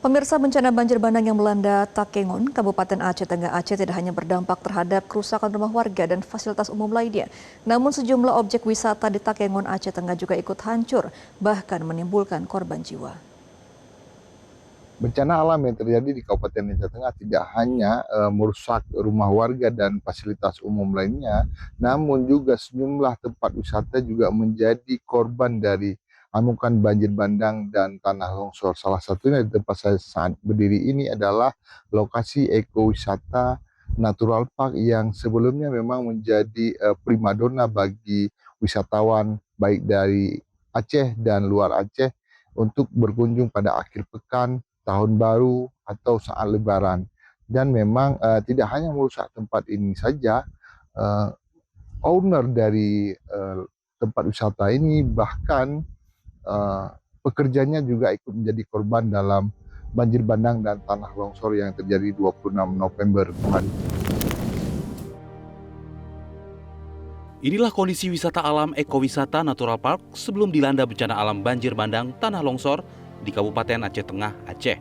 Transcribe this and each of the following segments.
Pemirsa, bencana banjir bandang yang melanda Takengon, Kabupaten Aceh Tengah Aceh tidak hanya berdampak terhadap kerusakan rumah warga dan fasilitas umum lainnya, namun sejumlah objek wisata di Takengon Aceh Tengah juga ikut hancur, bahkan menimbulkan korban jiwa. Bencana alam yang terjadi di Kabupaten Aceh Tengah tidak hanya merusak rumah warga dan fasilitas umum lainnya, namun juga sejumlah tempat wisata juga menjadi korban dari amukan banjir bandang dan tanah longsor. Salah satunya di tempat saya saat berdiri ini adalah lokasi ekowisata Natural Park yang sebelumnya memang menjadi primadona bagi wisatawan baik dari Aceh dan luar Aceh untuk berkunjung pada akhir pekan, tahun baru, atau saat lebaran. Dan memang tidak hanya merusak tempat ini saja, uh, owner dari tempat wisata ini bahkan pekerjanya juga ikut menjadi korban dalam banjir bandang dan tanah longsor yang terjadi 26 November kemarin. Inilah kondisi wisata alam ekowisata Natural Park sebelum dilanda bencana alam banjir bandang tanah longsor di Kabupaten Aceh Tengah, Aceh.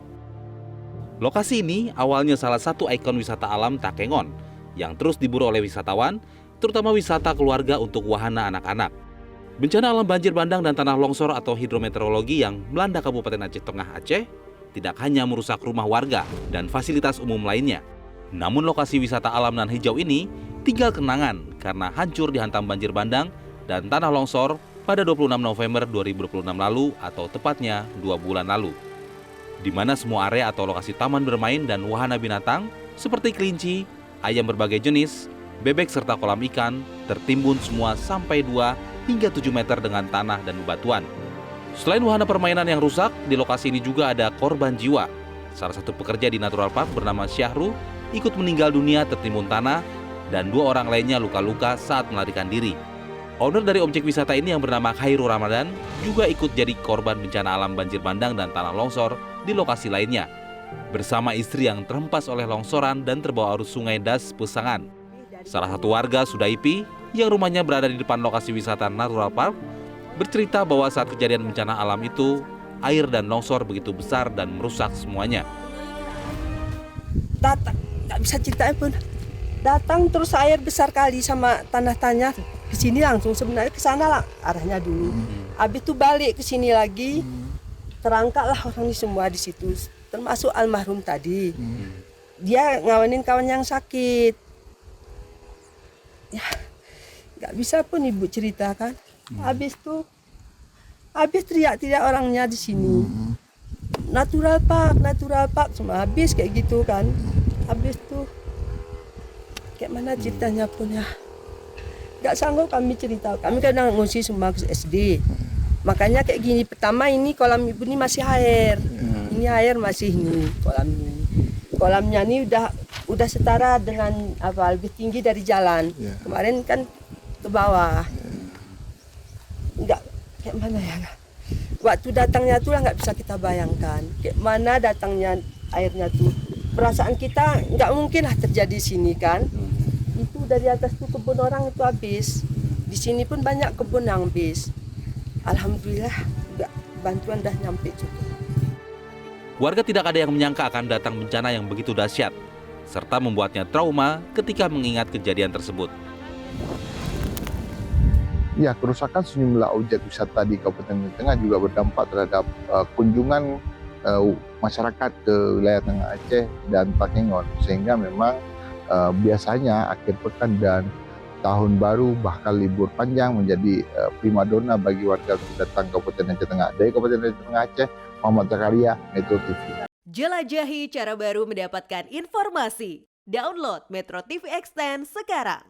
Lokasi ini awalnya salah satu ikon wisata alam Takengon yang terus diburu oleh wisatawan, terutama wisata keluarga untuk wahana anak-anak. Bencana alam banjir bandang dan tanah longsor atau hidrometeorologi yang melanda Kabupaten Aceh Tengah, Aceh tidak hanya merusak rumah warga dan fasilitas umum lainnya. Namun lokasi wisata alam nan hijau ini tinggal kenangan karena hancur dihantam banjir bandang dan tanah longsor pada 26 November 2026 lalu atau tepatnya 2 bulan lalu. Di mana semua area atau lokasi taman bermain dan wahana binatang seperti kelinci, ayam berbagai jenis, bebek serta kolam ikan tertimbun semua sampai 2 hingga 7 meter dengan tanah dan bebatuan. Selain wahana permainan yang rusak, di lokasi ini juga ada korban jiwa. Salah satu pekerja di Natural Park bernama Syahru ikut meninggal dunia tertimbun tanah dan 2 orang lainnya luka-luka saat melarikan diri. Owner dari objek wisata ini yang bernama Khairul Ramadan juga ikut jadi korban bencana alam banjir bandang dan tanah longsor di lokasi lainnya, bersama istri yang terhempas oleh longsoran dan terbawa arus sungai Das Pesangan. Salah satu warga Sudaipi yang rumahnya berada di depan lokasi wisata Natural Park bercerita bahwa saat kejadian bencana alam itu, air dan longsor begitu besar dan merusak semuanya. Datang, nggak bisa ceritain pun. Datang terus air besar kali sama tanah-tanah ke sini langsung, sebenarnya ke sana lah arahnya dulu. Habis itu balik ke sini lagi, terangkatlah orang ini semua di situ, termasuk almarhum tadi. Dia ngawanin kawan yang sakit. Ya, nggak bisa pun ibu ceritakan. Habis teriak-teriak orangnya di sini. Natural Park, semua habis kayak gitu kan. Habis tuh kayak mana ceritanya pun ya. Gak sanggup kami cerita. Kami kadang ngungsi semua ke SD. Makanya kayak gini, pertama ini kolam ibu ini masih air. Ini air masih ini kolam ini. Kolamnya ini udah setara dengan lebih tinggi dari jalan. Kemarin kan ke bawah. Enggak kayak mana ya. Waktu datangnya tuh lah nggak bisa kita bayangkan. Kayak mana datangnya airnya tuh. Perasaan kita nggak mungkin lah terjadi sini kan. Itu dari atas tuh kebun orang itu habis. Di sini pun banyak kebun yang habis. Alhamdulillah bantuan dah nyampe juga. Warga tidak ada yang menyangka akan datang bencana yang begitu dahsyat, serta membuatnya trauma ketika mengingat kejadian tersebut. Ya, kerusakan sejumlah objek wisata di Kabupaten Aceh Tengah juga berdampak terhadap kunjungan masyarakat ke wilayah Tengah Aceh dan Takengon, sehingga memang biasanya akhir pekan dan tahun baru bahkan libur panjang menjadi primadona bagi warga datang ke Kabupaten Aceh Tengah. Dari Kabupaten Aceh Tengah Aceh, Muhammad Zakaria, Metro TV. Jelajahi cara baru mendapatkan informasi. Download Metro TV Extend sekarang.